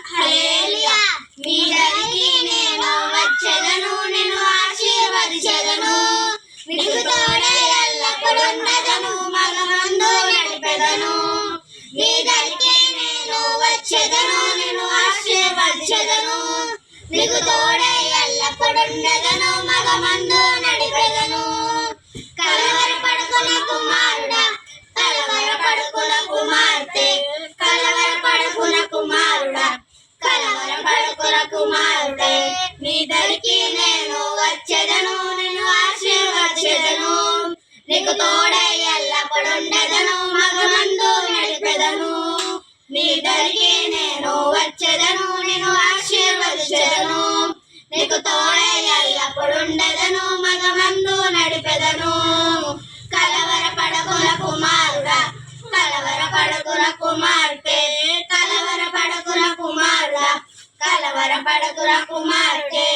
హల్లెలూయా మీ దరికి నేను వచ్చెదను నిన్ను ఆశీర్వదించెదను మీకు తోడై ఎల్లప్పుడూ ఉండెదను మగమందు నడిపెదను మీ దరికి నేను వచ్చెదను నిన్ను ఆశీర్వదించెదను మీకు తోడై ఎల్లప్పుడూ ఉండెదను మగమందు నడిపెదను కలవరపడకున కుమారుడా కలవరపడకున కుమార్తె కలవరపడకున కుమారుడా కలవరపడకున కుమారుడే నీ దరికి నేను వచ్చెదను నిన్ను ఆశీర్వదించెదను నీకు తోడై ఎల్లప్పుడూ ఉండెదను మగమందు నడిపెదను నీ దరికి నేను వచ్చెదను నిన్ను ఆశీర్వదించెదను నీకు తోడై ఎల్లప్పుడూ ఉండెదను మగమందు నడిపెదను కలవరపడకున కుమారుడా కలవరపడకున కుమార్తె కలవరపడకున కుమారుడా కలవరపడకున కుమార్తె